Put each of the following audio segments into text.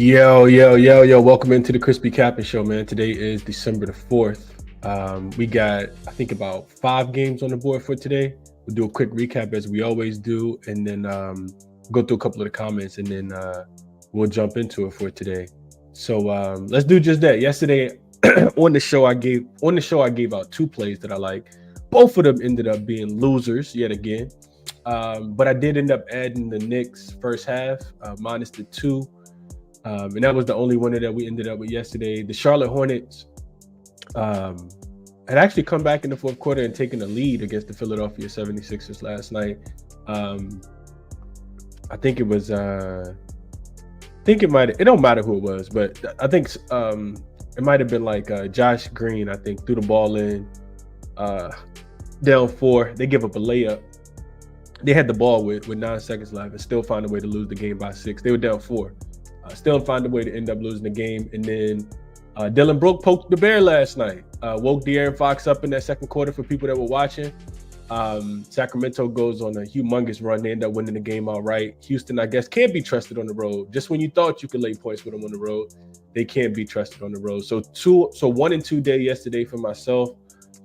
Yo. Welcome into the ChrisBeCappinn Show, man. Today is December the 4th. We got, I think, about 5 games on the board for today. We'll do a quick recap as we always do, and then go through a couple of the comments, and then we'll jump into it for today. So let's do just that. Yesterday on the show, I gave out 2 plays that I like. Both of them ended up being losers yet again. But I did end up adding the Knicks first half, minus the 2. And that was the only winner that we ended up with yesterday. The Charlotte Hornets had actually come back in the fourth quarter and taken a lead against the Philadelphia 76ers last night. I think it was, it don't matter who it was, but I think it might have been like Josh Green, I think, threw the ball in down 4. They give up a layup. They had the ball with 9 seconds left and still find a way to lose the game by 6. They were down 4. Still find a way to end up losing the game. And then Dylan Brooke poked the bear last night. Woke De'Aaron Fox up in that second quarter for people that were watching. Sacramento goes on a humongous run. They end up winning the game outright. Houston, I guess, can't be trusted on the road. Just when you thought you could lay points with them on the road, they can't be trusted on the road. So 1 and 2 day yesterday for myself.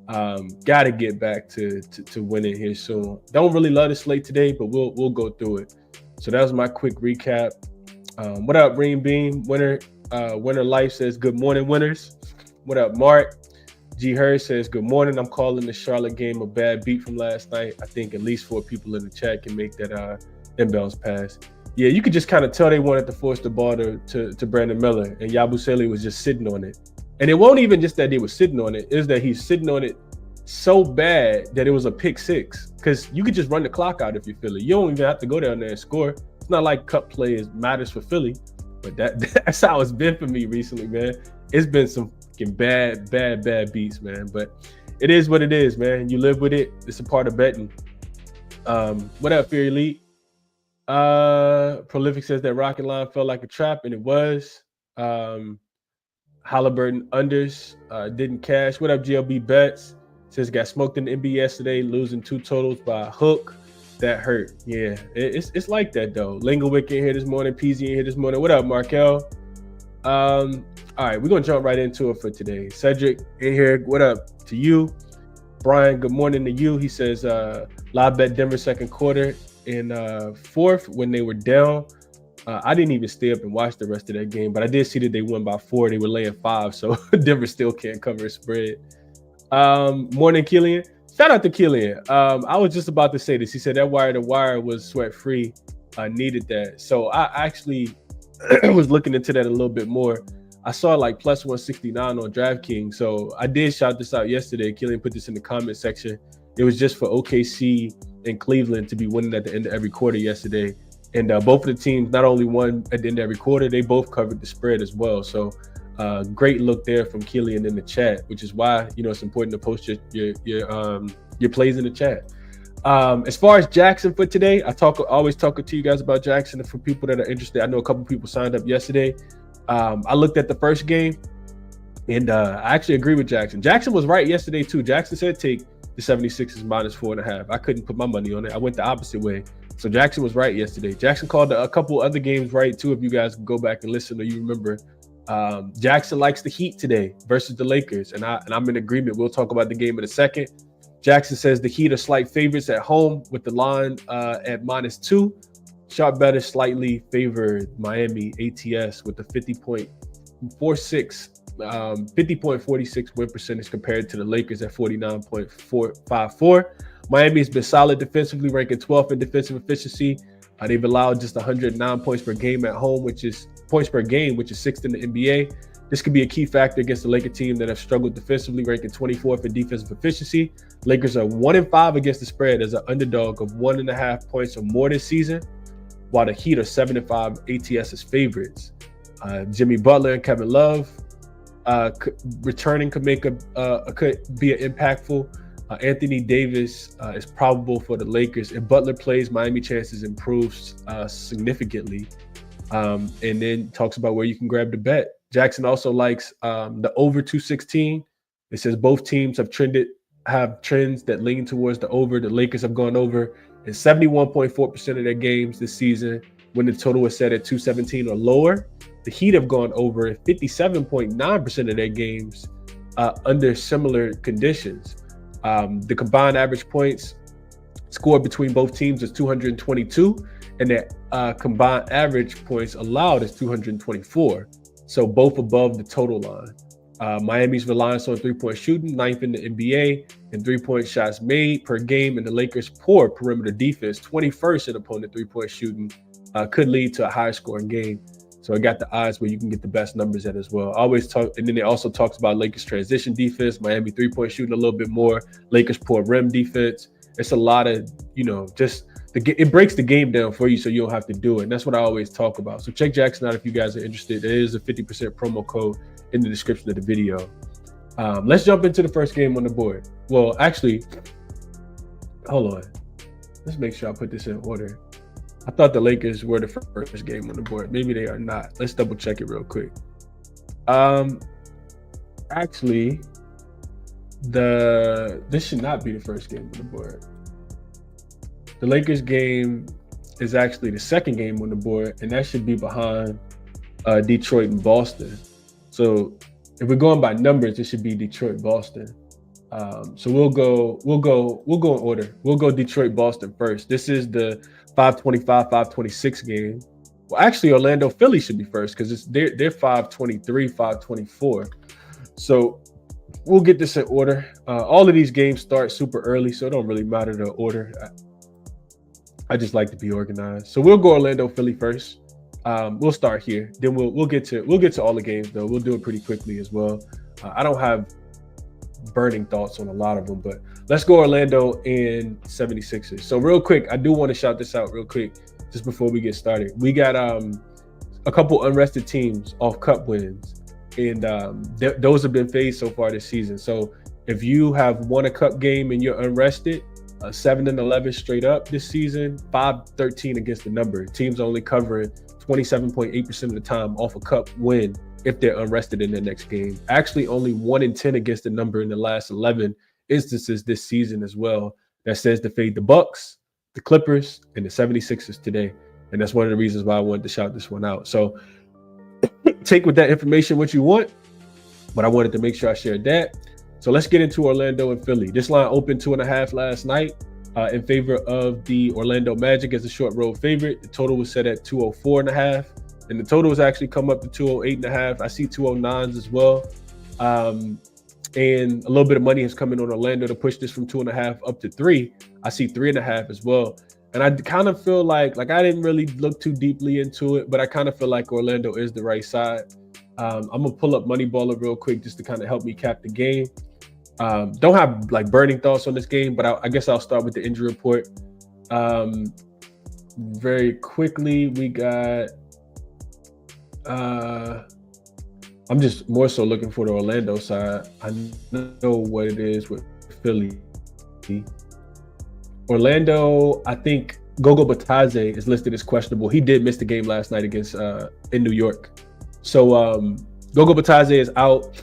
Got to get back to winning here soon. Don't really love the slate today, but we'll go through it. So that was my quick recap. What up, Green Beam? Winner Life says, good morning, winners. What up, Mark? G. Hurd says, good morning. I'm calling the Charlotte game a bad beat from last night. I think at least 4 people in the chat can make that inbounds pass. Yeah, you could just kind of tell they wanted to force the ball to Brandon Miller, and Yabusele was just sitting on it. And it won't even just that they were sitting on it, is that he's sitting on it so bad that it was a pick 6. Because you could just run the clock out if you feel it. You don't even have to go down there and score. It's not like cup play matters for Philly, but that's how it's been for me recently, man. It's been some fucking bad beats, man. But it is what it is, man. You live with it. It's a part of betting. What up, Fear Elite? Prolific says that Rocket Line felt like a trap, and it was. Halliburton unders didn't cash. What up, GLB Bets? Says got smoked in the NBA yesterday, losing 2 totals by a hook. That hurt. Yeah, it's like that though. Lingowick in here this morning. PZ in here this morning. What up, Markel? All right, we're gonna jump right into it for today. Cedric in here. What up to you? Brian, good morning to you. He says live bet Denver second quarter in fourth when they were down. I didn't even stay up and watch the rest of that game, but I did see that they won by 4. They were laying 5, so Denver still can't cover a spread. Morning, Killian. Shout out to Killian. I was just about to say this. He said that wire-to-wire was sweat-free. I needed that. So I actually was looking into that a little bit more. I saw like plus 169 on DraftKings. So I did shout this out yesterday. Killian put this in the comment section. It was just for OKC and Cleveland to be winning at the end of every quarter yesterday. And both of the teams not only won at the end of every quarter, they both covered the spread as well. So great look there from Killian in the chat, which is why it's important to post your plays in the chat. As far as jaXon for today, I always talk to you guys about jaXon. And for people that are interested, I know a couple people signed up yesterday. I looked at the first game, and I actually agree with jaXon. jaXon was right yesterday too. jaXon said take the 76ers minus 4.5. I couldn't put my money on it. I went the opposite way. So jaXon was right yesterday. jaXon called a couple other games right too. If you guys can go back and listen, or you remember, jaXon likes the Heat today versus the Lakers, and I'm in agreement. We'll talk about the game in a second. jaXon says the Heat are slight favorites at home with the line at minus 2. Sharp better slightly favored Miami ATS with the 50.46 win percentage compared to the Lakers at 49.454. Miami has been solid defensively, ranking 12th in defensive efficiency. They've allowed just 109 points per game at home, which is 6th in the NBA. This could be a key factor against the Lakers team that have struggled defensively, ranking 24th in defensive efficiency. Lakers are 1-5 against the spread as an underdog of 1.5 points or more this season, while the Heat are 7-5 ATS as favorites. Jimmy Butler and Kevin Love returning could be impactful. Anthony Davis is probable for the Lakers. If Butler plays, Miami chances improves significantly. And then talks about where you can grab the bet. jaXon also likes the over 216. It says both teams have trends that lean towards the over. The Lakers have gone over in 71.4% of their games this season when the total is set at 217 or lower. the Heat have gone over 57.9% of their games under similar conditions. The combined average points scored between both teams is 222, and their combined average points allowed is 224. So both above the total line. Miami's reliance on three-point shooting, 9th in the NBA, and three-point shots made per game, and the Lakers' poor perimeter defense, 21st in opponent three-point shooting, could lead to a higher scoring game. So I got the odds where you can get the best numbers at as well. I always talk, and then it also talks about Lakers transition defense, Miami three-point shooting a little bit more, Lakers poor rim defense. It's a lot of, just it breaks the game down for you so you don't have to do it. And that's what I always talk about. So check jaXon out if you guys are interested. There is a 50% promo code in the description of the video. Let's jump into the first game on the board. Well, actually, hold on. Let's make sure I put this in order. I thought the Lakers were the first game on the board. Maybe they are not. Let's double check it real quick. Actually, this should not be the first game on the board. The Lakers game is actually the second game on the board, and that should be behind Detroit and Boston. So if we're going by numbers, it should be Detroit, Boston. So we'll go in order. We'll go Detroit, Boston first. This is the 525, 526 game. Well, actually, Orlando, Philly should be first because they're 523, 524. So we'll get this in order. All of these games start super early, so it don't really matter the order. I just like to be organized. So we'll go Orlando, Philly first. We'll start here. Then we'll get to all the games though. We'll do it pretty quickly as well. I don't have burning thoughts on a lot of them, but let's go Orlando and 76ers. So real quick, I do want to shout this out real quick just before we get started. We got a couple unrested teams off cup wins, and those have been phased so far this season. So if you have won a cup game and you're unrested, 7-11 straight up this season, 5-13 against the number. Teams only covering 27.8% of the time off a cup win if they're unrested in their next game. Actually, only 1-10 against the number in the last 11 instances this season as well. That says to fade the Bucks, the Clippers, and the 76ers today. And that's one of the reasons why I wanted to shout this one out. So take with that information what you want, but I wanted to make sure I shared that. So let's get into Orlando and Philly. This line opened 2.5 last night in favor of the Orlando Magic as a short road favorite. The total was set at 204.5, and the total has actually come up to 208.5. I see 209s as well. And a little bit of money has come in on Orlando to push this from 2.5 up to 3. I see 3.5 as well. And I kind of feel like I didn't really look too deeply into it, but I kind of feel like Orlando is the right side. I'm going to pull up Moneyballer real quick just to kind of help me cap the game. Don't have burning thoughts on this game, but I guess I'll start with the injury report. Very quickly, we got I'm just more so looking for the Orlando side. I know what it is with Philly. Orlando, I think Gogo Batadze is listed as questionable. He did miss the game last night against in New York. So Gogo Batadze is out.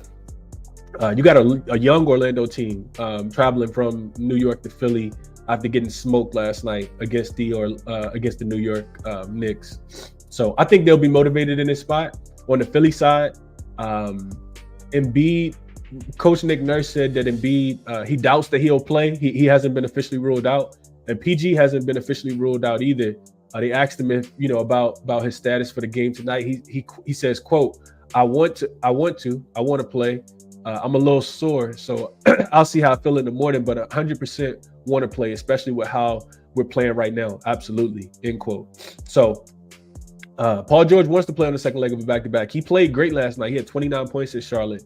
You got a young Orlando team traveling from New York to Philly after getting smoked last night against the New York Knicks. So I think they'll be motivated in this spot. On the Philly side, Embiid, Coach Nick Nurse said that Embiid, he doubts that he'll play. He hasn't been officially ruled out, and PG hasn't been officially ruled out either. They asked him if about his status for the game tonight. He says, "quote I want to play. I'm a little sore, so I'll see how I feel in the morning, but 100% want to play, especially with how we're playing right now. Absolutely." End quote. So Paul George wants to play on the second leg of a back-to-back. He played great last night. He had 29 points in Charlotte.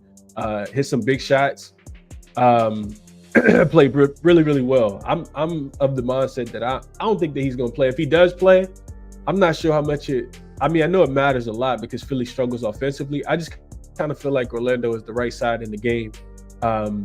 Hit some big shots. Played really, really well. I'm of the mindset that I don't think that he's going to play. If he does play, I'm not sure how much I know it matters a lot because Philly struggles offensively. I just kind of feel like Orlando is the right side in the game.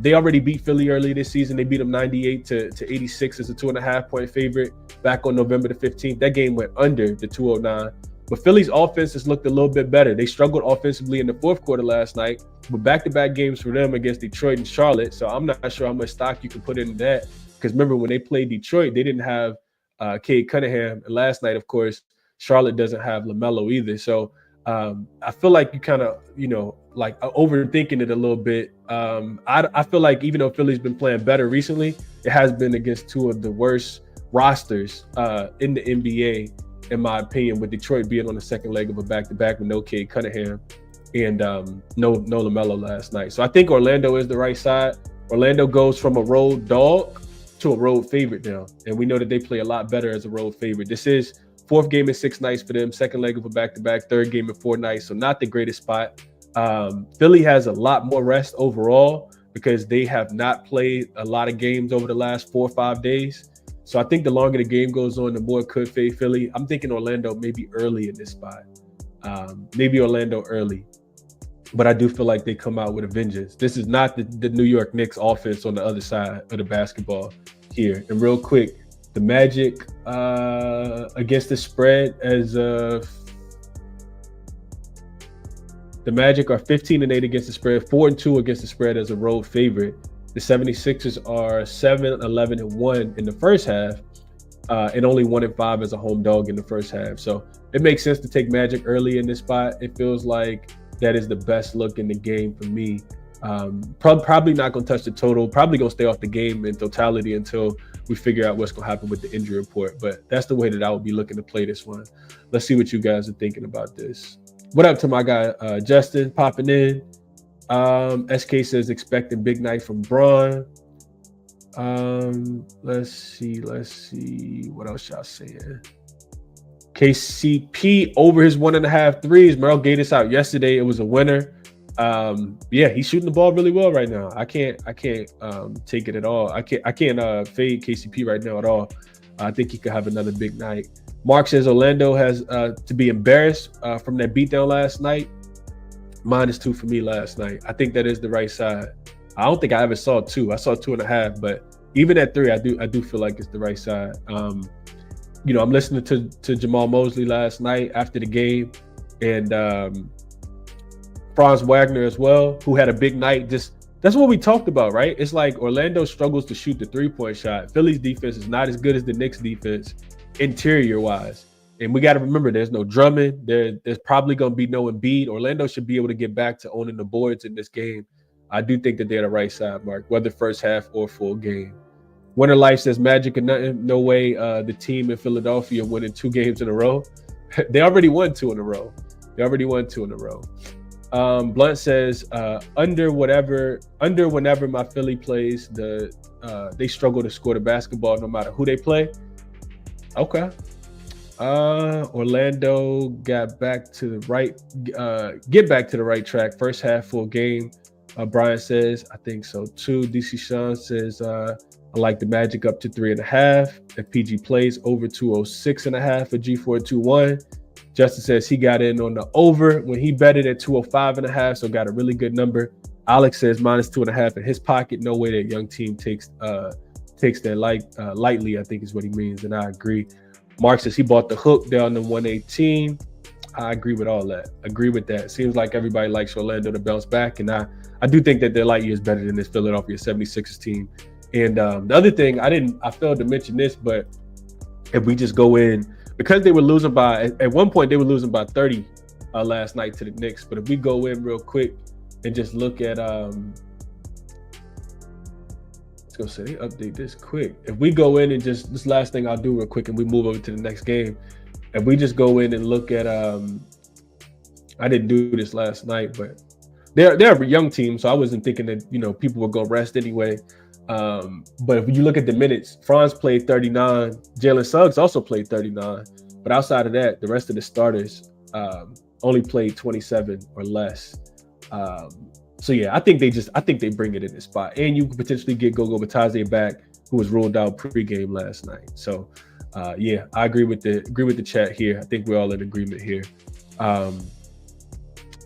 They already beat Philly early this season. They beat them 98 to 86 as a 2.5-point favorite back on November the 15th. That game went under the 209. But Philly's offense has looked a little bit better. They struggled offensively in the fourth quarter last night, but back-to-back games for them against Detroit and Charlotte. So I'm not sure how much stock you can put into that. Because remember, when they played Detroit, they didn't have Cade Cunningham. And last night, of course, Charlotte doesn't have LaMelo either. So I feel like you kind of, like overthinking it a little bit. I feel like even though Philly's been playing better recently, it has been against two of the worst rosters in the NBA, in my opinion, with Detroit being on the second leg of a back-to-back with no Cade Cunningham and no LaMelo last night. So I think Orlando is the right side. Orlando goes from a road dog to a road favorite now, and we know that they play a lot better as a road favorite. This is fourth game in 6 nights for them, second leg of a back-to-back, third game in 4 nights, so not the greatest spot. Philly has a lot more rest overall because they have not played a lot of games over the last 4 or 5 days. So I think the longer the game goes on, the more it could fade Philly. I'm thinking Orlando maybe early in this spot. Maybe Orlando early. But I do feel like they come out with a vengeance. This is not the New York Knicks offense on the other side of the basketball here. And real quick, the Magic against the spread as the Magic are 15-8 against the spread, 4-2 against the spread as a road favorite. The 76ers are 7-11-1 in the first half, and only 1-5 as a home dog in the first half. So it makes sense to take Magic early in this spot. It feels like that is the best look in the game for me. Probably not going to touch the total. Probably going to stay off the game in totality until we figure out what's going to happen with the injury report. But that's the way that I would be looking to play this one. Let's see what you guys are thinking about this. What up to my guy Justin popping in? SK says expecting big night from Braun. Let's see. What else y'all saying? KCP over his 1.5 threes. Merrill gave this out yesterday. It was a winner. Yeah, he's shooting the ball really well right now. I can't take it at all. I can't fade KCP right now at all. I think he could have another big night. Mark says Orlando has to be embarrassed from that beatdown last night. -2 for me last night. I think that is the right side. I don't think I ever saw 2. I saw 2.5, but even at 3, I do feel like it's the right side. I'm listening to Jamal Mosley last night after the game, and Franz Wagner as well, who had a big night. That's what we talked about, right? It's like Orlando struggles to shoot the 3-point shot. Philly's defense is not as good as the Knicks' defense interior-wise. And we got to remember, there's no Drummond. There's probably going to be no Embiid. Orlando should be able to get back to owning the boards in this game. I do think that they're the right side, Mark, whether first half or full game. Winter Life says Magic and nothing. No way the team in Philadelphia winning 2 games in a row. They already won 2 in a row. Blunt says under whenever my Philly plays, they struggle to score the basketball no matter who they play. Okay. Orlando get back to the right track. First half full game. Brian says, I think so too. DC Sean says, I like the Magic up to 3.5. If PG plays over 206.5 for G421. Justin says he got in on the over when he betted at 205.5, so got a really good number. Alex says -2.5 in his pocket. No way that young team takes that lightly, I think is what he means, and I agree. Mark says he bought the hook down to 118. I agree with all that. Agree with that. Seems like everybody likes Orlando to bounce back, and I do think that their light year is better than this Philadelphia 76ers team. And the other thing, I failed to mention this, but if we just go in, because they were losing at one point they were losing by 30 last night to the Knicks. But if we go in real quick and just look at they update this quick. If we go in and just, this last thing I'll do real quick and we move over to the next game. If we just go in and look at I didn't do this last night, but they're a young team, so I wasn't thinking that people were gonna rest anyway. But if you look at the minutes, Franz played 39, Jalen Suggs also played 39, but outside of that, the rest of the starters only played 27 or less. So yeah, I think they bring it in this spot, and you could potentially get Gogo Batadze back, who was ruled out pregame last night. So yeah, I agree with the chat here. I think we're all in agreement here.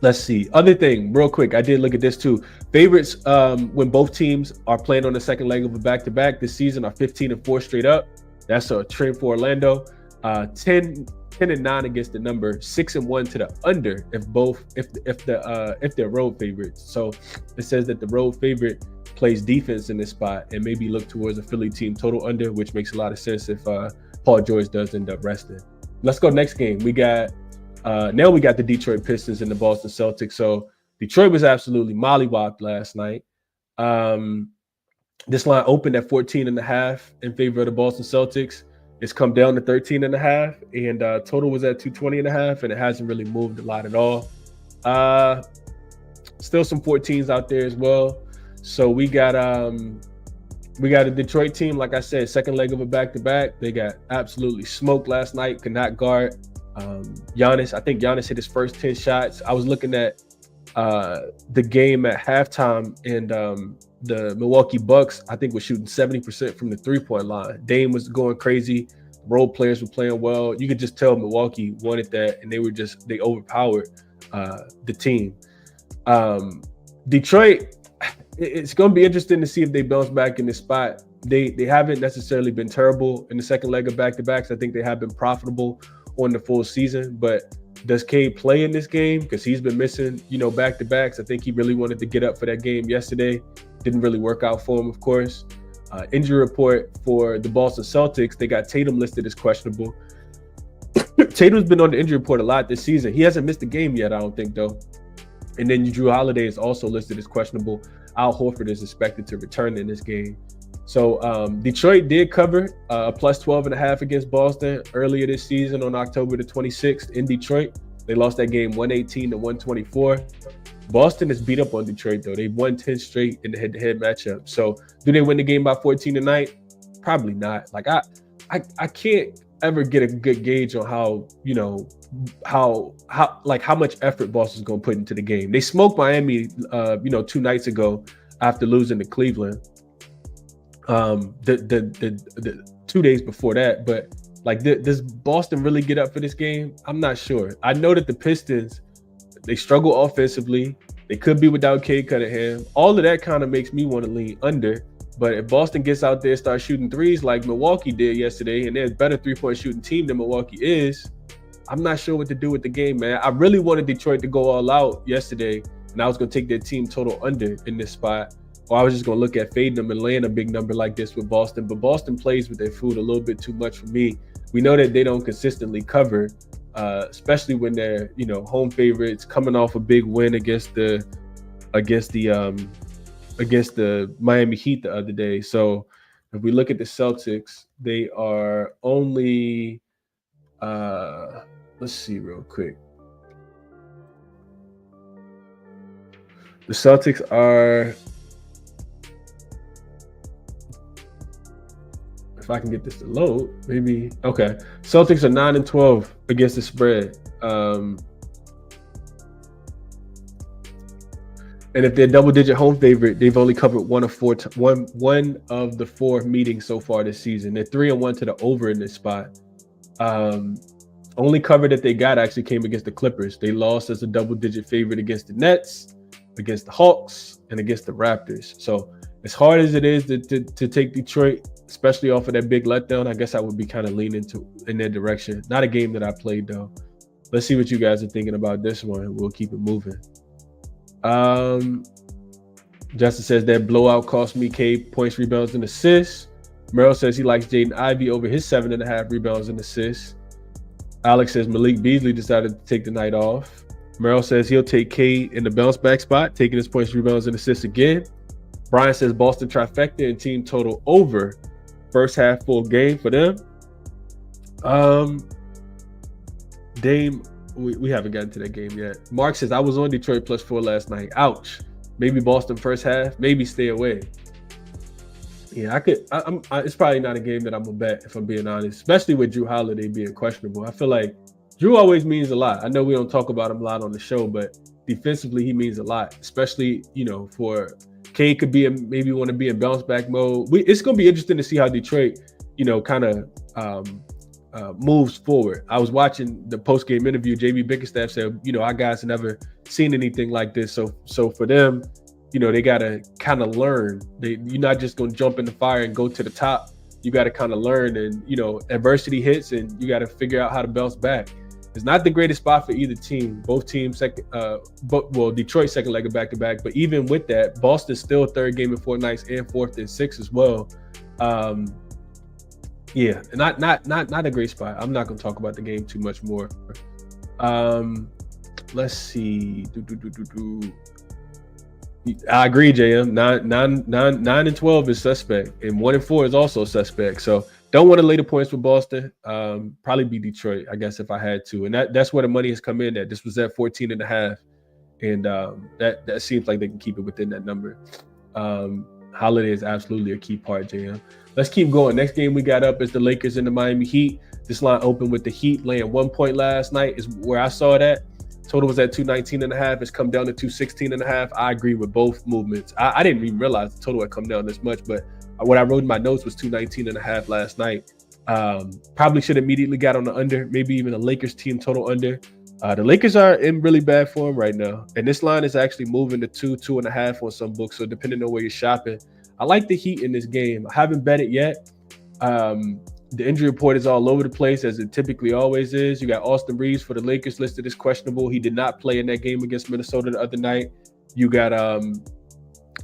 Let's see. Other thing, real quick, I did look at this too. Favorites when both teams are playing on the second leg of a back-to-back this season are 15-4 straight up. That's a trend for Orlando. 10-9 against the number, 6-1 to the under if they're road favorites. So it says that the road favorite plays defense in this spot and maybe look towards a Philly team total under, which makes a lot of sense if Paul George does end up resting. Let's go next game. We got Now we got the Detroit Pistons and the Boston Celtics. So Detroit was absolutely mollywopped last night. This line opened at 14.5 in favor of the Boston Celtics. It's come down to 13.5, and total was at 220.5, and it hasn't really moved a lot at all. Still some 14s out there as well. So we got a Detroit team, like I said, second leg of a back-to-back. They got absolutely smoked last night, could not guard Giannis. I think Giannis hit his first 10 shots. I was looking at the game at halftime, and the Milwaukee Bucks, I think, was shooting 70% from the three-point line. Dame was going crazy. Role players were playing well. You could just tell Milwaukee wanted that, and they overpowered the team. Detroit, it's going to be interesting to see if they bounce back in this spot. They haven't necessarily been terrible in the second leg of back-to-backs. I think they have been profitable on the full season, but does Cade play in this game? Because he's been missing, back-to-backs. I think he really wanted to get up for that game yesterday. Didn't really work out for him, of course. Injury report for the Boston Celtics, they got Tatum listed as questionable. Tatum's been on the injury report a lot this season. He hasn't missed a game yet, I don't think, though. And then Drew Holiday is also listed as questionable. Al Horford is expected to return in this game. So Detroit did cover a plus 12.5 against Boston earlier this season on October the 26th in Detroit. They lost that game 118-124. Boston is beat up on Detroit, though. They've won 10 straight in the head-to-head matchup. So do they win the game by 14 tonight? Probably not. Like I can't ever get a good gauge on how how much effort Boston's going to put into the game. They smoked Miami 2 nights ago after losing to Cleveland. The 2 days before that, but does Boston really get up for this game? I'm not sure. I know that the Pistons, they struggle offensively. They could be without Cade Cunningham. All of that kind of makes me want to lean under. But if Boston gets out there and starts shooting threes like Milwaukee did yesterday, and they're a better three-point shooting team than Milwaukee is, I'm not sure what to do with the game, man. I really wanted Detroit to go all out yesterday, and I was going to take their team total under in this spot. Or I was just going to look at fading them and laying a big number like this with Boston. But Boston plays with their food a little bit too much for me. We know that they don't consistently cover, especially when they're, home favorites coming off a big win against the Miami Heat the other day. So if we look at the Celtics, they are only, let's see real quick. The Celtics are, if I can get this to load, maybe. Okay. Celtics are 9-12 against the spread. And if they're double-digit home favorite, they've only covered one of the 4 meetings so far this season. They're 3-1 to the over in this spot. Only cover that they got actually came against the Clippers. They lost as a double-digit favorite against the Nets, against the Hawks, and against the Raptors. So as hard as it is to take Detroit, especially off of that big letdown, I guess I would be kind of leaning in their direction. Not a game that I played, though. Let's see what you guys are thinking about this one. We'll keep it moving. Justin says that blowout cost me Cade points, rebounds, and assists. Merrill says he likes Jaden Ivey over his 7.5 rebounds and assists. Alex says Malik Beasley decided to take the night off. Merrill says he'll take Cade in the bounce back spot, taking his points, rebounds, and assists again. Brian says Boston trifecta and team total over. First half full game for them. Dame, we haven't gotten to that game yet. Mark says I was on Detroit +4 last night. Ouch. Maybe Boston first half. Maybe stay away. Yeah, I could. It's probably not a game that I'm gonna bet, if I'm being honest. Especially with Drew Holiday being questionable. I feel like Drew always means a lot. I know we don't talk about him a lot on the show, but defensively he means a lot. Especially for Cade could be maybe want to be in bounce back mode. It's gonna be interesting to see how Detroit, kind of moves forward. I was watching the post game interview. JB Bickerstaff said, our guys have never seen anything like this. So for them, they gotta kind of learn. You're not just gonna jump in the fire and go to the top. You gotta kind of learn, and adversity hits, and you gotta figure out how to bounce back. It's not the greatest spot for either team. Both teams Detroit second leg of back-to-back, but even with that, Boston's still third game in 4 nights and fourth in 6 as well. Yeah, not a great spot. I'm not gonna talk about the game too much more. Let's see. I agree, JM. 9 and 12 is suspect, and 1 and 4 is also suspect. So don't want to lay the points with Boston. Probably be Detroit, I guess, if I had to. And that's where the money has come in at. This was at 14.5. And that seems like they can keep it within that number. Holiday is absolutely a key part, JM. Let's keep going. Next game we got up is the Lakers and the Miami Heat. This line opened with the Heat laying 1 point last night is where I saw that. Total was at 219.5. It's come down to 216.5. I agree with both movements. I didn't even realize the total had come down this much, but what I wrote in my notes was 219.5 last night. Probably should immediately got on the under, maybe even a Lakers team total under. The Lakers are in really bad form right now, and this line is actually moving to 2.5 on some books. So depending on where you're shopping, I like the Heat in this game. I haven't bet it yet. The injury report is all over the place, as it typically always is. You got Austin Reeves for the Lakers listed as questionable. He did not play in that game against Minnesota the other night. You got, and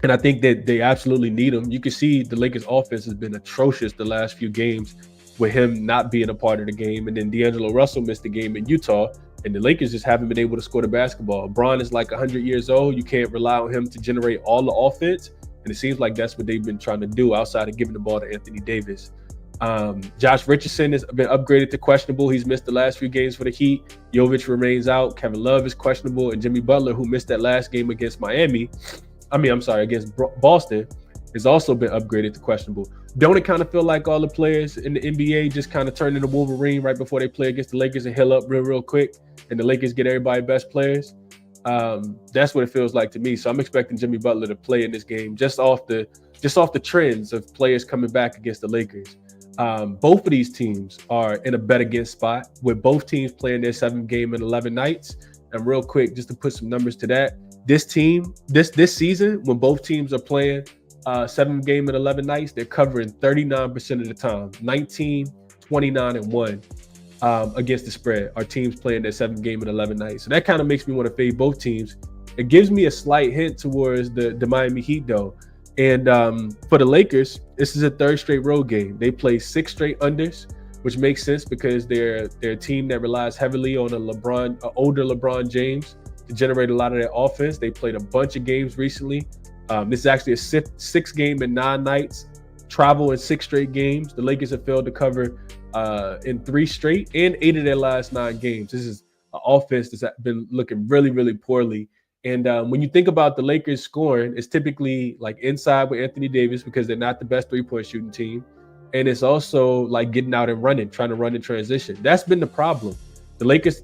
I think that they absolutely need him. You can see the Lakers offense has been atrocious the last few games with him not being a part of the game. And then D'Angelo Russell missed the game in Utah, and the Lakers just haven't been able to score the basketball. Bron is like 100 years old. You can't rely on him to generate all the offense. And it seems like that's what they've been trying to do outside of giving the ball to Anthony Davis. Josh Richardson has been upgraded to questionable. He's missed the last few games for the Heat. Jovic remains out. Kevin Love is questionable. And Jimmy Butler, who missed that last game against against Boston, has also been upgraded to questionable. Don't it kind of feel like all the players in the NBA just kind of turn into Wolverine right before they play against the Lakers and heal up real quick, and the Lakers get everybody best players? That's what it feels like to me. So I'm expecting Jimmy Butler to play in this game just off the trends of players coming back against the Lakers. Both of these teams are in a bet against spot, with both teams playing their 7th game in 11 nights. And real quick, just to put some numbers to that, this season, when both teams are playing 7 game in 11 nights, they're covering 39% of the time, 19, 29, and 1 against the spread. Our teams playing their 7 game in 11 nights. So that kind of makes me want to fade both teams. It gives me a slight hint towards the Miami Heat, though. And for the Lakers, this is a 3rd straight road game. They play 6 straight unders, which makes sense because they're a team that relies heavily on older LeBron James to generate a lot of their offense. They played a bunch of games recently. This is actually a 6 game in 9 nights, travel in 6 straight games. The Lakers have failed to cover in 3 straight and 8 of their last 9 games. This is an offense that's been looking really, really poorly. And when you think about the Lakers scoring, it's typically like inside with Anthony Davis because they're not the best 3-point shooting team. And it's also like getting out and running, trying to run in transition. That's been the problem. The Lakers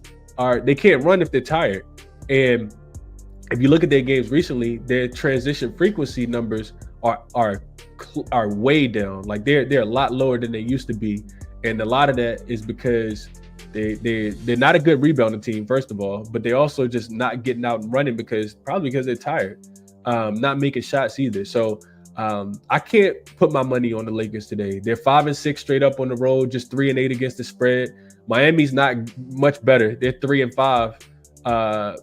they can't run if they're tired. And if you look at their games recently, their transition frequency numbers are way down. Like they're a lot lower than they used to be. And a lot of that is because they're not a good rebounding team, first of all, but they're also just not getting out and running probably because they're tired, not making shots either. So I can't put my money on the Lakers today. They're 5-6 straight up on the road, just 3-8 against the spread. Miami's not much better. They're 3-5.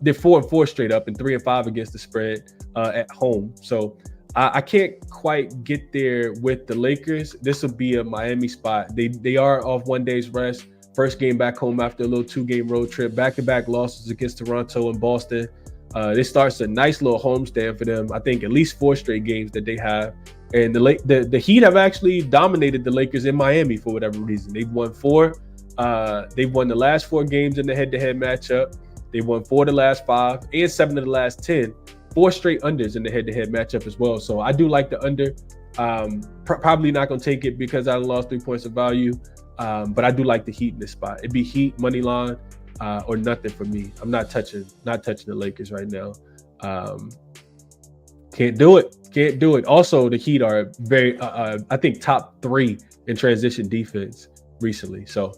They're 4-4 straight up and 3-5 against the spread at home. So I can't quite get there with the Lakers. This will be a Miami spot. They are off 1 day's rest. First game back home after a little 2-game road trip. Back-to-back losses against Toronto and Boston. This starts a nice little homestand for them. I think at least 4 straight games that they have. And the Heat have actually dominated the Lakers in Miami for whatever reason. They've won 4. They've won the last 4 games in the head-to-head matchup. They've won 4 of the last 5 and 7 of the last 10. 4 straight unders in the head-to-head matchup as well. So I do like the under. Probably not going to take it because I lost 3 points of value. But I do like the Heat in this spot. It'd be Heat, money line, or nothing for me. I'm not touching the Lakers right now. Can't do it. Also, the Heat are very, I think, top 3 in transition defense recently. So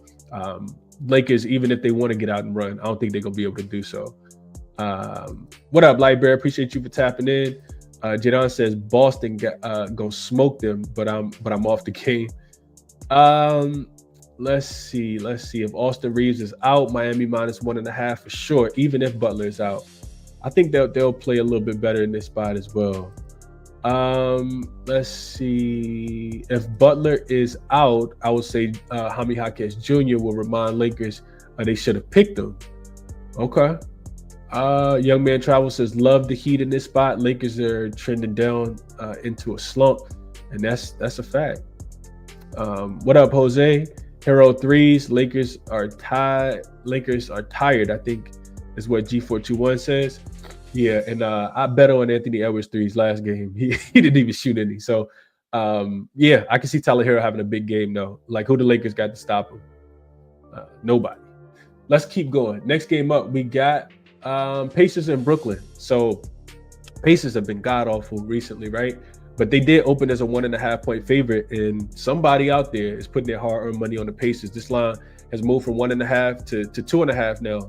Lakers, even if they want to get out and run, I don't think they're going to be able to do so. What up, Lightbear? Appreciate you for tapping in. Jadon says Boston gonna smoke them, but I'm off the game. Let's see if Austin Reeves is out. Miami -1.5 for sure. Even if Butler is out, I think they'll play a little bit better in this spot as well. Let's see if Butler is out. I would say Jaime Jaquez Jr. will remind Lakers they should have picked him. Okay. Young man Travel says, love the Heat in this spot. Lakers are trending down into a slump, and that's a fact. What up, Jose? Hero threes. Lakers are tied. Lakers are tired, I think is what G421 says. Yeah, and I bet on Anthony Edwards threes last game. He didn't even shoot any. So yeah, I can see Tyler Hero having a big game though. Like, who the Lakers got to stop him? Nobody. Let's keep going. Next game up, we got Pacers in Brooklyn. So Pacers have been god awful recently, right? But they did open as a 1.5 point favorite, and somebody out there is putting their hard-earned money on the Pacers. This line has moved from 1.5 to 2.5 now.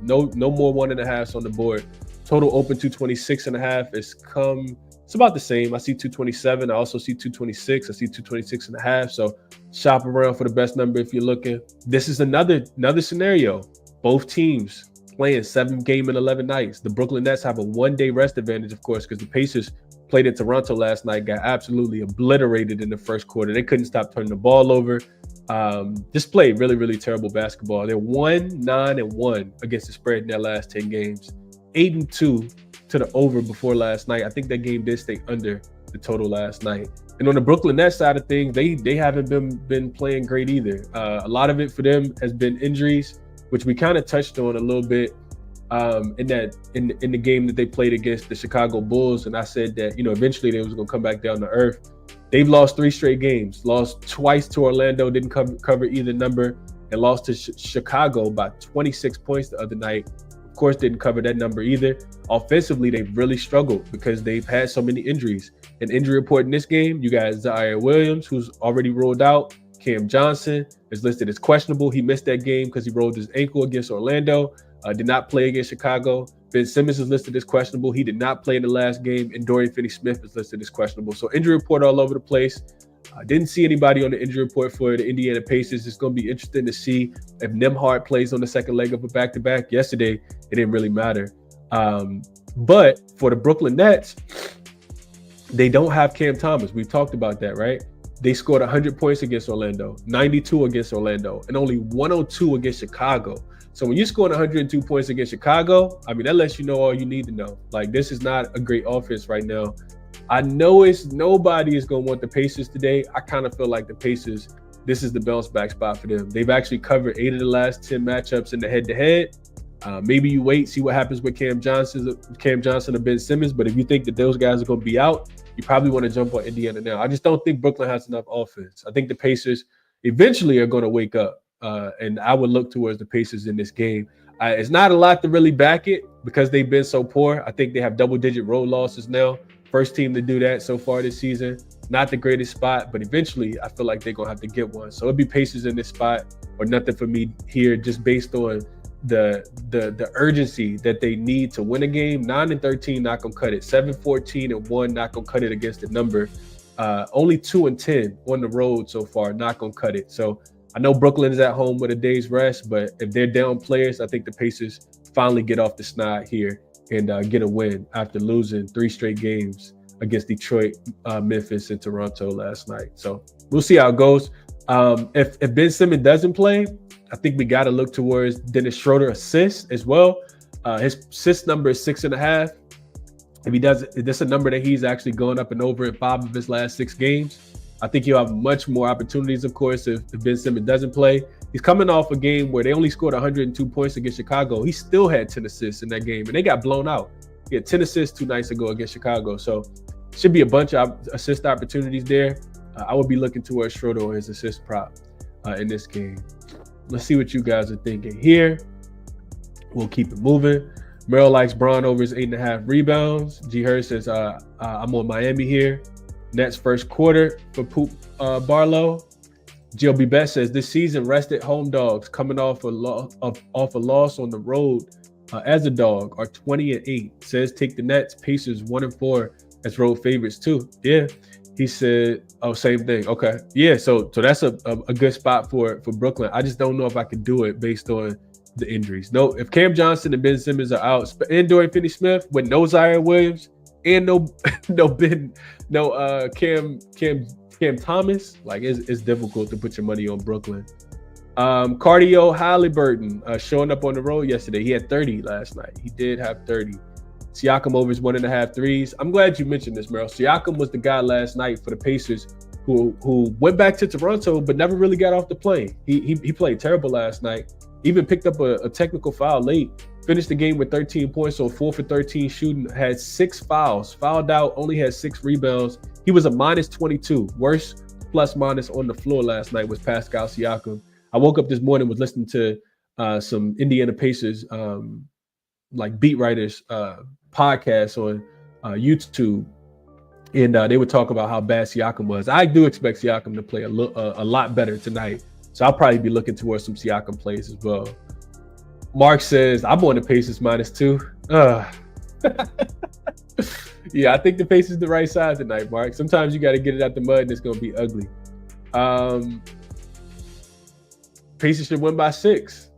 No more 1.5s on the board. Total open 226.5. It's about the same. I see 227. I also see 226. I see 226.5. So shop around for the best number if you're looking. This is another scenario. Both teams playing 7 game and 11 nights. The Brooklyn Nets have a 1-day rest advantage, of course, because the Pacers played in Toronto last night, got absolutely obliterated in the first quarter. They couldn't stop turning the ball over. Just played really, really terrible basketball. They're 1-9-1 against the spread in their last 10 games. 8-2 to the over before last night. I think that game did stay under the total last night. And on the Brooklyn Nets side of things, they haven't been playing great either. A lot of it for them has been injuries, which we kind of touched on a little bit in the game that they played against the Chicago Bulls. And I said that, eventually they was going to come back down to earth. They've lost 3 straight games, lost twice to Orlando, didn't cover either number, and lost to Chicago by 26 points the other night. Of course, didn't cover that number either. Offensively, they've really struggled because they've had so many injuries. An injury report in this game, you got Zaire Williams, who's already ruled out. Cam Johnson is listed as questionable. He missed that game because he rolled his ankle against Orlando. Did not play against Chicago. Ben Simmons is listed as questionable. He did not play in the last game. And Dorian Finney-Smith is listed as questionable. So injury report all over the place. Didn't see anybody on the injury report for the Indiana Pacers. It's going to be interesting to see if Nembhard plays on the second leg of a back-to-back. Yesterday, it didn't really matter. But for the Brooklyn Nets, they don't have Cam Thomas. We've talked about that, right? They scored 100 points against Orlando, 92 against Orlando, and only 102 against Chicago. So when you're scoring 102 points against Chicago, I mean, that lets you know all you need to know. Like, this is not a great offense right now. I know nobody is going to want the Pacers today. I kind of feel like the Pacers, this is the bounce back spot for them. They've actually covered 8 of the last 10 matchups in the head-to-head. Maybe you wait, see what happens with Cam Johnson or Ben Simmons. But if you think that those guys are going to be out, you probably want to jump on Indiana now. I just don't think Brooklyn has enough offense. I think the Pacers eventually are going to wake up, and I would look towards the Pacers in this game. It's not a lot to really back it because they've been so poor. I think they have double-digit road losses now. First team to do that so far this season. Not the greatest spot, but eventually I feel like they're going to have to get one. So it'd be Pacers in this spot or nothing for me here, just based on the urgency that they need to win a game. 9-13, not gonna cut it. 7-14-1, not gonna cut it against the number. Only 2-10 on the road so far, not gonna cut it. So I know Brooklyn is at home with a day's rest, but if they're down players, I think the Pacers finally get off the snide here and get a win after losing 3 straight games against Detroit, Memphis, and Toronto last night. So we'll see how it goes. If Ben Simmons doesn't play, I think we got to look towards Dennis Schroeder assists as well. His assist number is 6.5. If he does, that's a number that he's actually going up and over in 5 of his last 6 games. I think he'll have much more opportunities, of course, if Ben Simmons doesn't play. He's coming off a game where they only scored 102 points against Chicago. He still had 10 assists in that game, and they got blown out. He had 10 assists 2 nights ago against Chicago. So should be a bunch of assist opportunities there. I would be looking towards Schroeder or his assist prop in this game. Let's see what you guys are thinking here. We'll keep it moving. Merrill likes Braun over his 8.5 rebounds. G. Hurd says, I'm on Miami here. Nets first quarter for Poop Barlow. GLB Bet says, this season rested home dogs coming off a loss on the road as a dog are 20-8. Says take the Nets. Pacers 1-4 as road favorites too. Yeah. He said, oh, same thing. Okay. Yeah, so that's a good spot for Brooklyn. I just don't know if I can do it based on the injuries. No, if Cam Johnson and Ben Simmons are out, and Dorian Finney-Smith with no Zaire Williams and Cam Thomas, like it's difficult to put your money on Brooklyn. Cardio Halliburton showing up on the road yesterday. He had 30 last night. He did have 30. Siakam over his 1.5 threes. I'm glad you mentioned this, Merrill. Siakam was the guy last night for the Pacers who went back to Toronto but never really got off the plane. He played terrible last night. Even picked up a technical foul late. Finished the game with 13 points, so 4 for 13 shooting. Had 6 fouls. Fouled out, only had 6 rebounds. He was a minus 22. Worst plus minus on the floor last night was Pascal Siakam. I woke up this morning, was listening to some Indiana Pacers like beat writers podcasts on YouTube, and they would talk about how bad Siakam was. I do expect Siakam to play a lot better tonight, so I'll probably be looking towards some Siakam plays as well. Mark says, I'm on the Pacers -2. Yeah, I think the Pacers the right side tonight, Mark. Sometimes you got to get it out the mud and it's going to be ugly. Pacers should win by 6.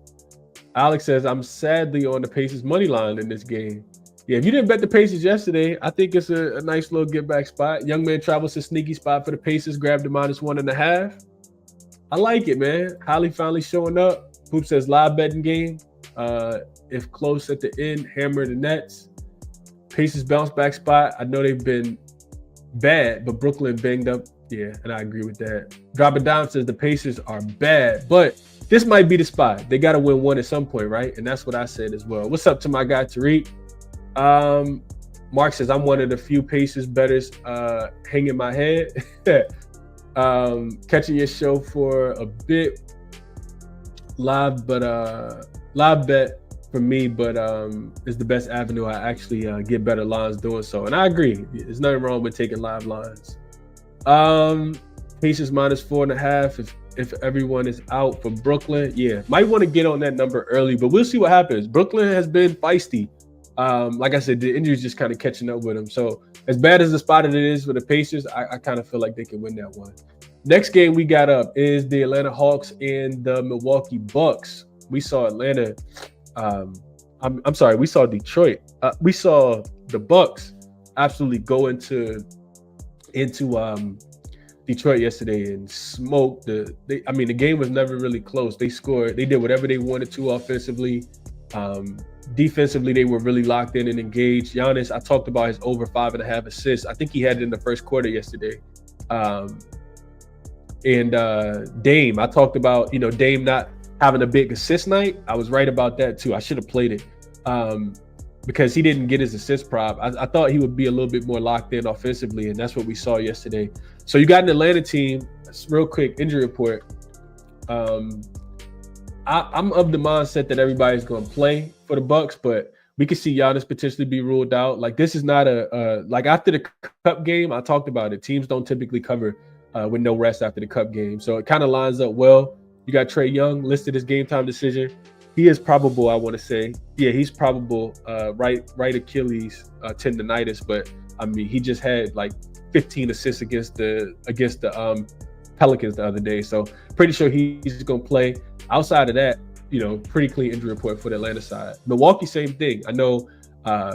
Alex says, I'm sadly on the Pacers money line in this game. Yeah, if you didn't bet the Pacers yesterday, I think it's a nice little get back spot. Young man travels to sneaky spot for the Pacers, grabbed the -1.5. I like it, man. Holly finally showing up. Hoop says live betting game. If close at the end, hammer the Nets. Pacers bounce back spot. I know they've been bad, but Brooklyn banged up. Yeah, and I agree with that. Drop a Dime says the Pacers are bad, but this might be the spot. They got to win one at some point, right? And that's what I said as well. What's up to my guy, Tariq? Mark says, I'm one of the few Pacers bettors hanging my head. Catching your show for a bit. Live bet for me, but it's the best avenue. I actually get better lines doing so. And I agree. There's nothing wrong with taking live lines. Pacers -4.5 if everyone is out for Brooklyn. Yeah, might want to get on that number early, but we'll see what happens. Brooklyn has been feisty. Like I said, the injuries just kind of catching up with them. So as bad as the spot it is for the Pacers, I kind of feel like they can win that one. Next game we got up is the Atlanta Hawks and the Milwaukee Bucks. We saw Atlanta. I'm sorry, we saw Detroit. We saw the Bucks absolutely go into Detroit yesterday and smoke the game was never really close. They scored, they did whatever they wanted to offensively. Defensively, they were really locked in and engaged. Giannis, I talked about his over 5.5 assists. I think he had it in the first quarter yesterday. And Dame, I talked about, Dame not having a big assist night. I was right about that too. I should have played it because he didn't get his assist prop. I thought he would be a little bit more locked in offensively, and that's what we saw yesterday. So you got an Atlanta team. Real quick injury report. I'm of the mindset that everybody's going to play for the Bucks, but we could see Giannis potentially be ruled out. Like, this is not like after the Cup game, I talked about it. Teams don't typically cover with no rest after the Cup game. So it kind of lines up well. You got Trae Young listed as game time decision. He is probable, I want to say. Yeah, he's probable right Achilles tendonitis, but I mean, he just had like 15 assists against the Pelicans the other day. So pretty sure he's going to play. Outside of that, pretty clean injury report for the Atlanta side. Milwaukee, same thing. I know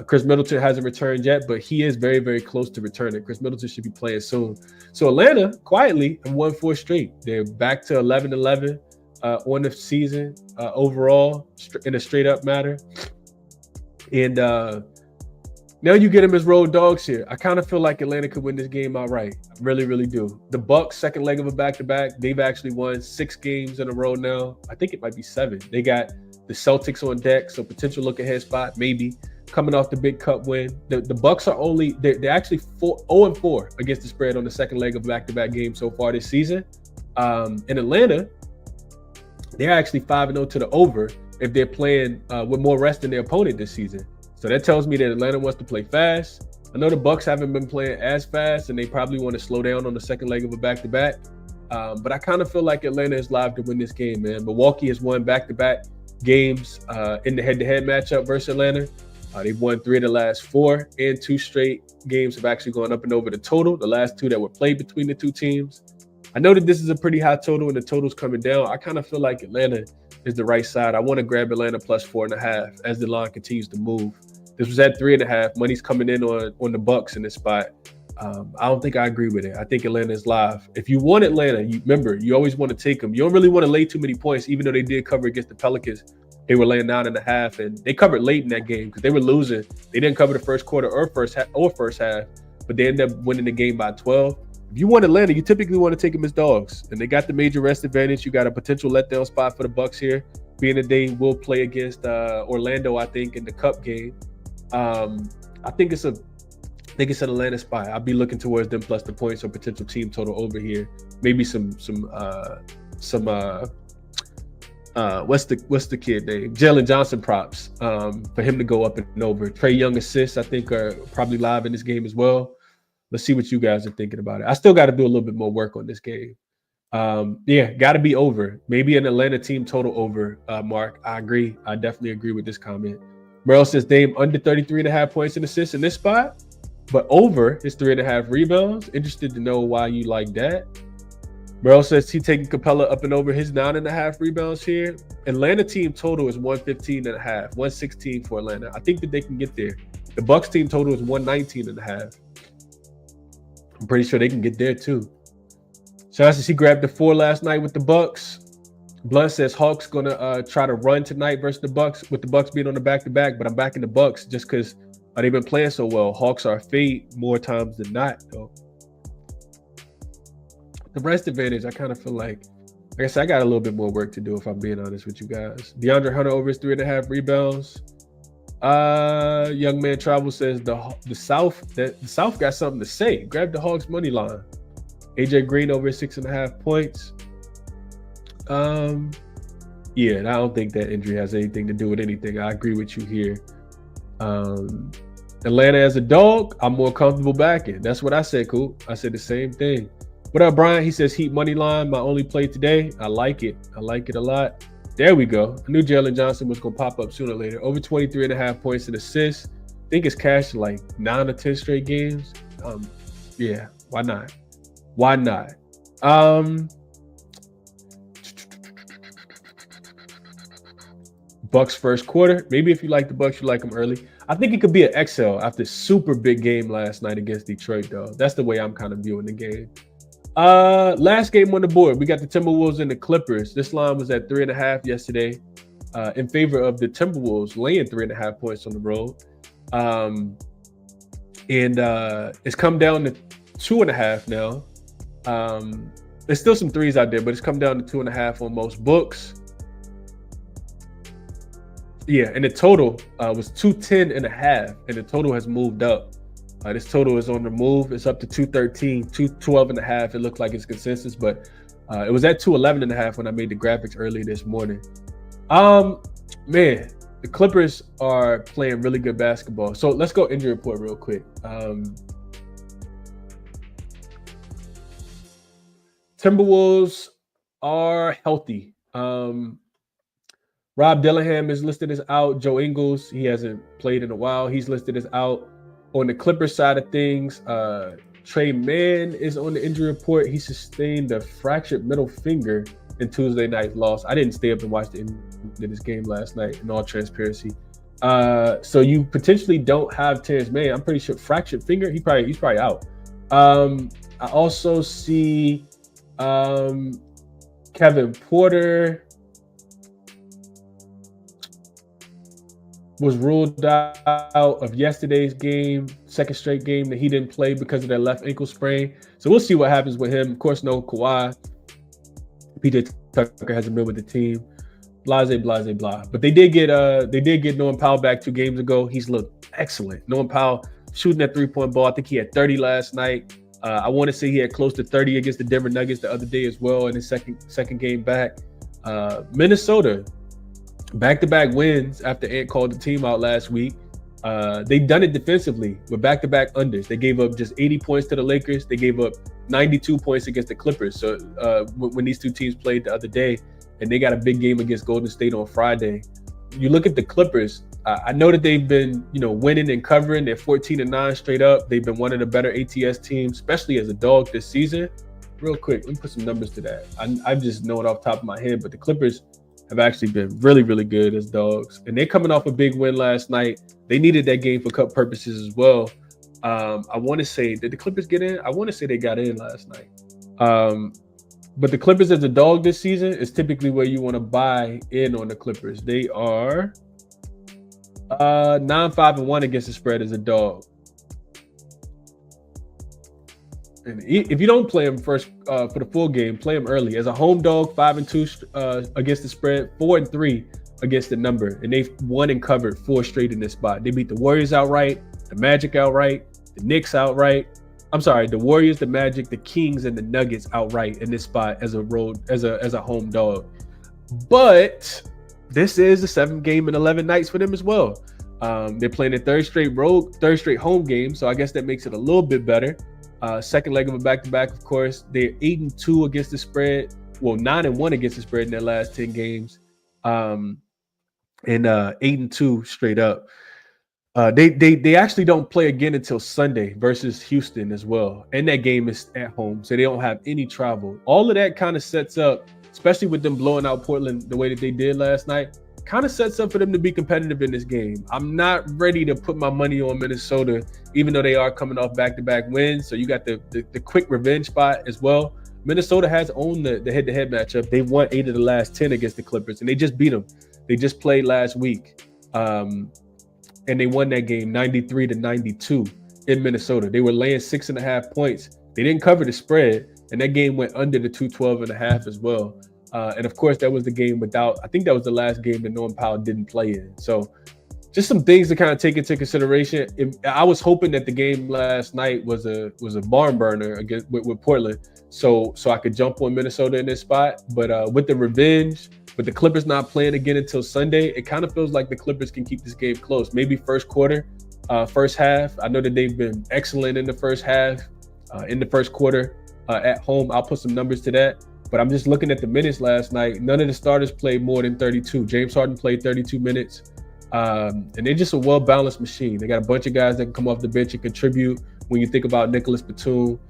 Chris Middleton hasn't returned yet, but he is very, very close to returning. Chris Middleton should be playing soon. So Atlanta quietly have won 4 straight. They're back to 11-11 on the season overall in a straight up matter. And now you get them as road dogs here. I kind of feel like Atlanta could win this game outright. I really, really do. The Bucks, second leg of a back-to-back. They've actually won 6 games in a row now. I think it might be 7. They got the Celtics on deck, so potential look-ahead spot, maybe. Coming off the big Cup win. The Bucks are they're actually 0-4 against the spread on the second leg of back-to-back games so far this season. In Atlanta, they're actually 5-0 to the over if they're playing with more rest than their opponent this season. So that tells me that Atlanta wants to play fast. I know the Bucks haven't been playing as fast, and they probably want to slow down on the second leg of a back-to-back. But I kind of feel like Atlanta is live to win this game, man. Milwaukee has won back-to-back games in the head-to-head matchup versus Atlanta. They've won 3 of the last 4, and 2 straight games have actually gone up and over the total, the last 2 that were played between the 2 teams. I know that this is a pretty high total, and the total's coming down. I kind of feel like Atlanta is the right side. I want to grab Atlanta plus 4.5 as the line continues to move. This was at 3.5. Money's coming in on the Bucks in this spot. I don't think I agree with it. I think Atlanta is live. If you want Atlanta, remember, you always want to take them. You don't really want to lay too many points, even though they did cover against the Pelicans. They were laying 9.5, and they covered late in that game because they were losing. They didn't cover the first quarter or first half, but they ended up winning the game by 12. If you want Atlanta, you typically want to take them as dogs, and they got the major rest advantage. You got a potential letdown spot for the Bucks here, being that they will play against Orlando, I think, in the Cup game. I think it's an Atlanta spot. I'll be looking towards them plus the points or potential team total over here. Maybe some what's the kid name? Jalen Johnson props for him to go up and over. Trae Young assists, I think, are probably live in this game as well. Let's see what you guys are thinking about it. I still got to do a little bit more work on this game. Got to be over. Maybe an Atlanta team total over, Mark. I agree. I definitely agree with this comment. Merrill says Dame under 33.5 points and assists in this spot, but over his 3.5 rebounds. Interested to know why you like that. Merrill says he taking Capella up and over his 9.5 rebounds here. Atlanta team total is 115.5, 116 for Atlanta. I think that they can get there. The Bucks team total is 119.5. I'm pretty sure they can get there too. Shasta says he grabbed the 4 last night with the Bucks. Blunt says Hawks gonna try to run tonight versus the Bucks, with the Bucks being on the back-to-back, but I'm backing the Bucks just because they've been playing so well. Hawks are a fade more times than not, though. The rest advantage, I kind of feel like I said, I got a little bit more work to do if I'm being honest with you guys. DeAndre Hunter over his 3.5 rebounds. Young man Travel says the South got something to say. Grab the Hawks money line. AJ Green over his 6.5 points. And I don't think that injury has anything to do with anything. I agree with you here. Atlanta as a dog, I'm more comfortable backing. That's what I said, Coop. I said the same thing. What up, Brian? He says Heat money line, my only play today. I like it. I like it a lot. There we go. I knew Jalen Johnson was going to pop up sooner or later. Over 23.5 points and assists. I think it's cashed like 9 or 10 straight games. Why not? Why not? Bucks first quarter. Maybe if you like the Bucks, you like them early. I think it could be an XL after super big game last night against Detroit, though. That's the way I'm kind of viewing the game. Last game on the board, we got the Timberwolves and the Clippers. This line was at 3.5 yesterday, in favor of the Timberwolves, laying 3.5 points on the road. It's come down to 2.5 now. There's still some threes out there, but it's come down to 2.5 on most books. Yeah, and the total was 210.5, and the total has moved up. This total is on the move. It's up to 213, 212.5. It looked like it's consensus, but it was at 211.5 when I made the graphics early this morning. Man, the Clippers are playing really good basketball. So let's go injury report real quick. Timberwolves are healthy. Rob Dillingham is listed as out. Joe Ingles, he hasn't played in a while. He's listed as out. On the Clippers side of things, Trey Mann is on the injury report. He sustained a fractured middle finger in Tuesday night's loss. I didn't stay up and watch the end of this game last night, in all transparency. So you potentially don't have Terrence Mann. I'm pretty sure fractured finger. He's probably out. I also see Kevin Porter was ruled out of yesterday's game, second straight game that he didn't play because of that left ankle sprain. So we'll see what happens with him. Of course, no Kawhi. PJ Tucker hasn't been with the team. Blase. But they did get Norman Powell back 2 games ago. He's looked excellent. Norman Powell shooting that 3-point ball. I think he had 30 last night. I want to say he had close to 30 against the Denver Nuggets the other day as well in his second game back. Minnesota, back-to-back wins after Ant called the team out last week. They've done it defensively with back-to-back unders. They gave up just 80 points to the Lakers. They gave up 92 points against the Clippers. So when these two teams played the other day, and they got a big game against Golden State on Friday. You look at the Clippers. I know that they've been, winning and covering. They're 14-9 straight up. They've been one of the better ATS teams, especially as a dog this season. Real quick, let me put some numbers to that. I just know it off the top of my head, but the Clippers have actually been really, really good as dogs. And they're coming off a big win last night. They needed that game for cup purposes as well. I want to say, did the Clippers get in? I want to say they got in last night. But the Clippers as a dog this season is typically where you want to buy in on the Clippers. They are 9-5-1 against the spread as a dog. And if you don't play them first for the full game, play them early. As a home dog, 5-2 against the spread, 4-3 against the number. And they've won and covered 4 straight in this spot. They beat the Warriors outright, the Magic outright, the Knicks outright. I'm sorry, the Warriors, the Magic, the Kings, and the Nuggets outright in this spot as a home dog. But this is the 7th game in 11 nights for them as well. They're playing a third straight home game, so I guess that makes it a little bit better. Second leg of a back-to-back, of course. They're 8-2 against the spread. Well, 9-1 against the spread in their last 10 games. And 8-2 straight up. They actually don't play again until Sunday versus Houston as well. And that game is at home, so they don't have any travel. All of that kind of sets up, especially with them blowing out Portland the way that they did last night, kind of sets up for them to be competitive in this game. I'm not ready to put my money on Minnesota, even though they are coming off back-to-back wins. So you got the quick revenge spot as well. Minnesota has owned the head-to-head matchup. They won 8 of the last 10 against the Clippers, and they just beat them. They just played last week, and they won that game 93-92 in Minnesota. They were laying 6.5 points. They didn't cover the spread, and that game went under the 212.5 as well. And of course, that was the game I think that was the last game that Norman Powell didn't play in. So just some things to kind of take into consideration. I was hoping that the game last night was a barn burner against with Portland, so I could jump on Minnesota in this spot. But with the revenge, with the Clippers not playing again until Sunday, it kind of feels like the Clippers can keep this game close. Maybe first quarter, first half. I know that they've been excellent in the first half, in the first quarter at home. I'll put some numbers to that. But I'm just looking at the minutes last night. None of the starters played more than 32. James Harden played 32 minutes. And they're just a well-balanced machine. They got a bunch of guys that can come off the bench and contribute. When you think about Nicholas Batum,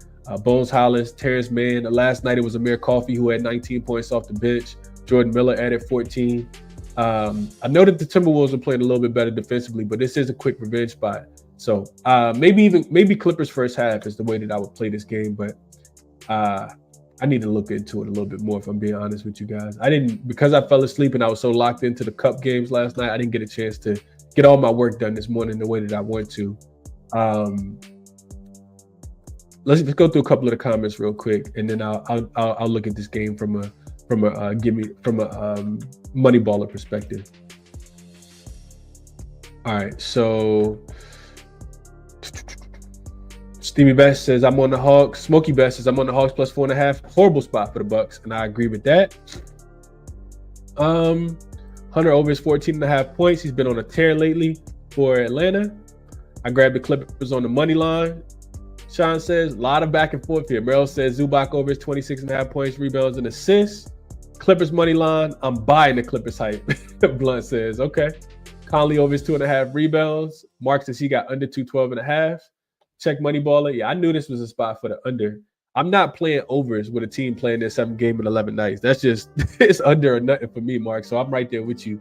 Bones Hollis, Terrence Mann. Last night it was Amir Coffey who had 19 points off the bench. Jordan Miller added 14. I know that the Timberwolves are playing a little bit better defensively, but this is a quick revenge spot. So maybe Clippers first half is the way that I would play this game. But I need to look into it a little bit more, if I'm being honest with you guys. Because I fell asleep and I was so locked into the Cup games last night, I didn't get a chance to get all my work done this morning the way that I want to. Let's go through a couple of the comments real quick, and then I'll look at this game from a money baller perspective. All right, so Stevie Best says, I'm on the Hawks. Smokey Best says, I'm on the Hawks plus 4.5. Horrible spot for the Bucks, and I agree with that. Hunter over his 14.5 points. He's been on a tear lately for Atlanta. I grabbed the Clippers on the money line. Sean says, a lot of back and forth here. Merrill says, Zubac over his 26.5 points, rebounds, and assists. Clippers money line. I'm buying the Clippers hype. Blunt says, okay. Conley over his 2.5 rebounds. Mark says he got under 212.5. Check money baller. Yeah, I knew this was a spot for the under. I'm not playing overs with a team playing their 7th game in 11 nights. That's just, it's under or nothing for me, Mark. So I'm right there with you.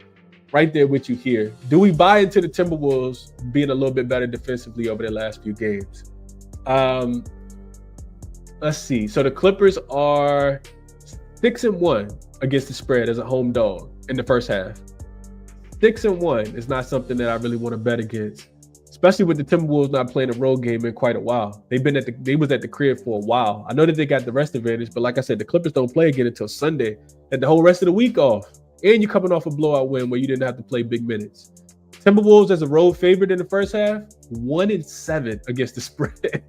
Right there with you here. Do we buy into the Timberwolves being a little bit better defensively over their last few games? Let's see. So the Clippers are 6-1 against the spread as a home dog in the first half. 6-1 is not something that I really want to bet against, especially with the Timberwolves not playing a road game in quite a while. They was at the crib for a while. I know that they got the rest advantage, but like I said, the Clippers don't play again until Sunday, and the whole rest of the week off. And you're coming off a blowout win where you didn't have to play big minutes. Timberwolves as a road favorite in the first half, 1-7 against the spread.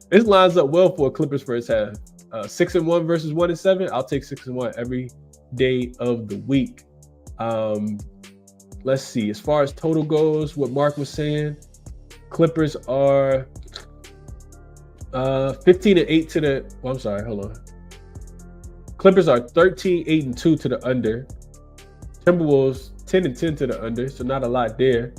This lines up well for a Clippers first half. 6-1 versus 1-7. I'll take 6-1 every day of the week. Let's see. As far as total goes, what Mark was saying, Clippers are 15-8 to the. Well, I'm sorry. Hold on. Clippers are 13-8-2 to the under. Timberwolves 10-10 to the under, so not a lot there.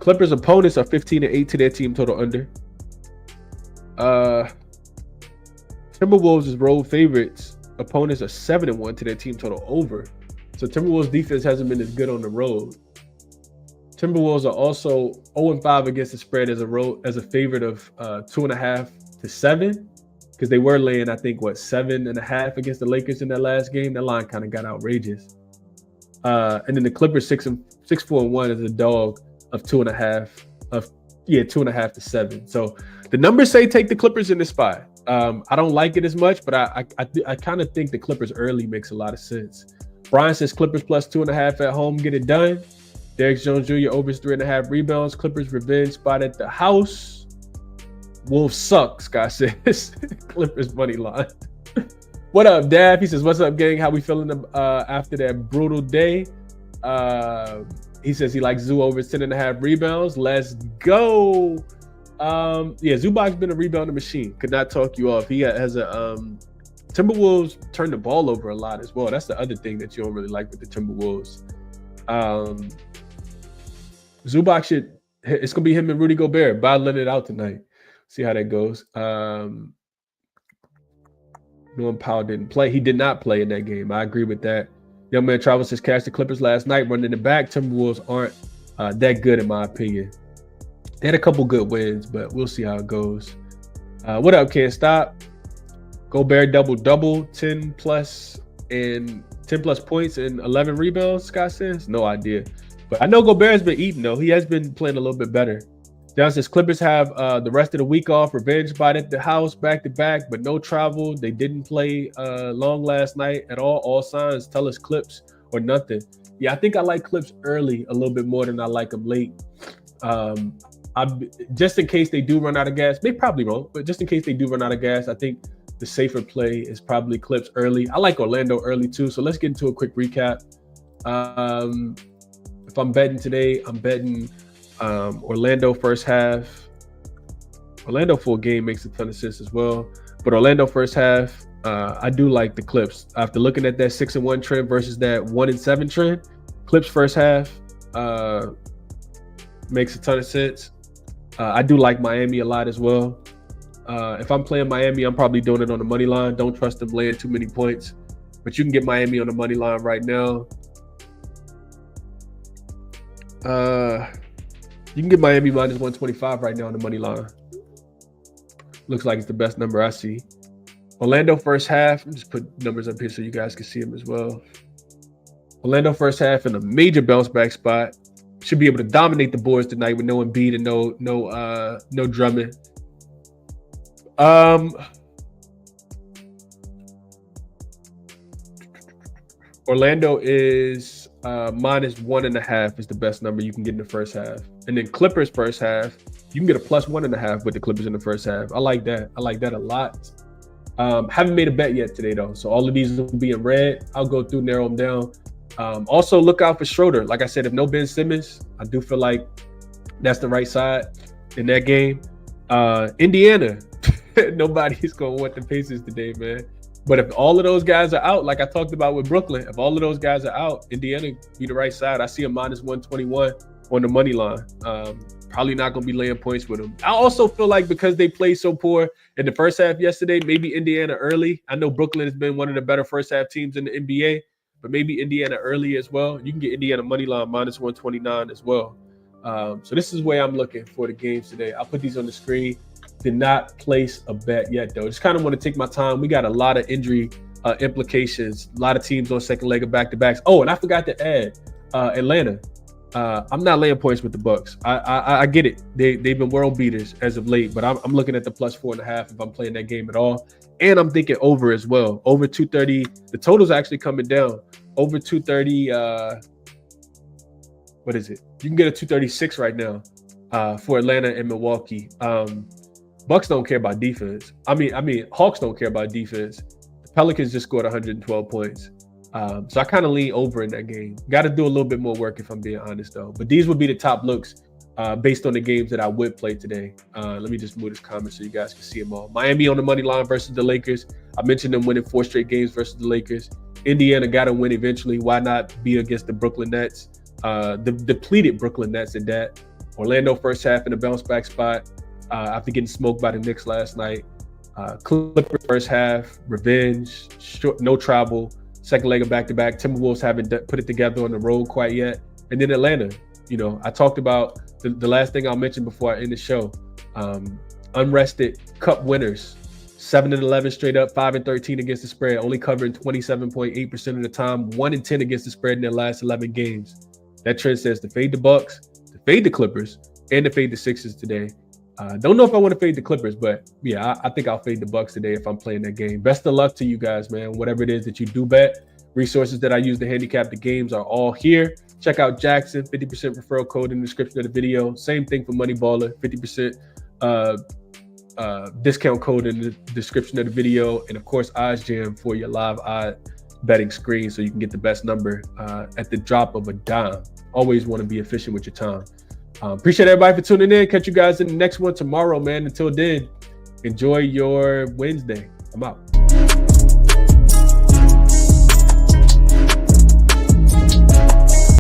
Clippers opponents are 15-8 to their team total under. Timberwolves is road favorites. Opponents are 7-1 to their team total over. So Timberwolves defense hasn't been as good on the road. Timberwolves are also 0-5 against the spread as a favorite of 2.5 to 7, because they were laying, I think, 7.5 against the Lakers in that last game. That line kind of got outrageous. And then the Clippers 6-4-1 is a dog of 2.5 to 7. So the numbers say take the Clippers in this spot. I don't like it as much, but I kind of think the Clippers early makes a lot of sense. Brian says Clippers plus 2.5 at home, get it done. Derek Jones Jr. overs 3.5 rebounds. Clippers revenge spot at the house. Wolves suck, Scott says. Clippers money line. What up, Dad? He says, what's up, gang? How we feeling after that brutal day? He says he likes Zoo over 10.5 rebounds. Let's go. Zubac's been a rebounding machine. Could not talk you off. He has a Timberwolves turn the ball over a lot as well. That's the other thing that you don't really like with the Timberwolves. Zubac it's gonna be him and Rudy Gobert battling it out tonight. See how that goes. Norman Powell didn't play. He did not play in that game. I agree with that. Young man Travis says catch the Clippers last night, running it back. Timberwolves aren't that good in my opinion. They had a couple good wins, but we'll see how it goes. What up, Can't Stop? Gobert double-double, 10 plus points and 11 rebounds, Scott says. No idea. But I know Gobert's been eating, though. He has been playing a little bit better. John says Clippers have the rest of the week off. Revenge spot at the house, back-to-back, but no travel. They didn't play long last night at all. All signs tell us Clips or nothing. Yeah, I think I like Clips early a little bit more than I like them late. Just in case they do run out of gas, they probably won't, but just in case they do run out of gas, I think the safer play is probably Clips early. I like Orlando early too, so let's get into a quick recap. If I'm betting today, I'm betting Orlando first half. Orlando full game makes a ton of sense as well, but Orlando first half, I do like the Clips. After looking at that 6-1 trend versus that 1-7 trend, Clips first half makes a ton of sense. I do like Miami a lot as well. If I'm playing Miami, I'm probably doing it on the money line. Don't trust them laying too many points, but you can get Miami on the money line right now. You can get Miami minus 125 right now on the money line. Looks like it's the best number I see. Orlando first half. I'll just put numbers up here so you guys can see them as well. Orlando first half in a major bounce back spot. Should be able to dominate the boards tonight with no Embiid and no Drummond. Orlando is minus 1.5 is the best number you can get in the first half. And then Clippers first half, you can get a plus 1.5 with the Clippers in the first half. I like that. I like that a lot. Haven't made a bet yet today though. So all of these will be in red. I'll go through, narrow them down. Also look out for Schroeder. Like I said, if no Ben Simmons, I do feel like that's the right side in that game. Indiana, nobody's going to want the Pacers today, man. But if all of those guys are out, like I talked about with Brooklyn, if all of those guys are out, Indiana be the right side. I see a minus 121 on the money line. Probably not going to be laying points with them. I also feel like because they played so poor in the first half yesterday, maybe Indiana early. I know Brooklyn has been one of the better first half teams in the NBA, but maybe Indiana early as well. You can get Indiana money line minus 129 as well. So this is the way I'm looking for the games today. I'll put these on the screen. Did not place a bet yet, though. Just kind of want to take my time. We got a lot of injury implications. A lot of teams on second leg of back-to-backs. Oh, and I forgot to add Atlanta. I'm not laying points with the Bucks. I get it. They've been world beaters as of late, but I'm looking at the plus 4.5 if I'm playing that game at all. And I'm thinking over as well. Over 230. The total's actually coming down. Over 230. What is it? You can get a 236 right now for Atlanta and Milwaukee. Bucks don't care about defense. I mean, Hawks don't care about defense. The Pelicans just scored 112 points. So I kind of lean over in that game. Got to do a little bit more work if I'm being honest, though. But these would be the top looks based on the games that I would play today. Let me just move this comment so you guys can see them all. Miami on the money line versus the Lakers. I mentioned them winning 4 straight games versus the Lakers. Indiana got to win eventually. Why not be against the Brooklyn Nets? The depleted Brooklyn Nets at that. Orlando first half in a bounce back spot after getting smoked by the Knicks last night. Clippers first half, revenge, no travel, second leg of back-to-back. Timberwolves haven't put it together on the road quite yet. And then Atlanta, I talked about the last thing I'll mention before I end the show. Unrested cup winners, 7-11 straight up, 5-13 against the spread, only covering 27.8% of the time, 1-10 against the spread in their last 11 games. That trend says to fade the Bucks, to fade the Clippers, and to fade the Sixers today. Don't know if I want to fade the Clippers, but yeah, I think I'll fade the Bucks today if I'm playing that game. Best of luck to you guys, man. Whatever it is that you do bet. Resources that I use to handicap the games are all here. Check out jaXon, 50% referral code in the description of the video. Same thing for Moneyballer, 50% discount code in the description of the video. And of course, OddsJam for your live odd betting screen so you can get the best number at the drop of a dime. Always want to be efficient with your time. Appreciate everybody for tuning in. Catch you guys in the next one tomorrow, man. Until then, enjoy your Wednesday. I'm out.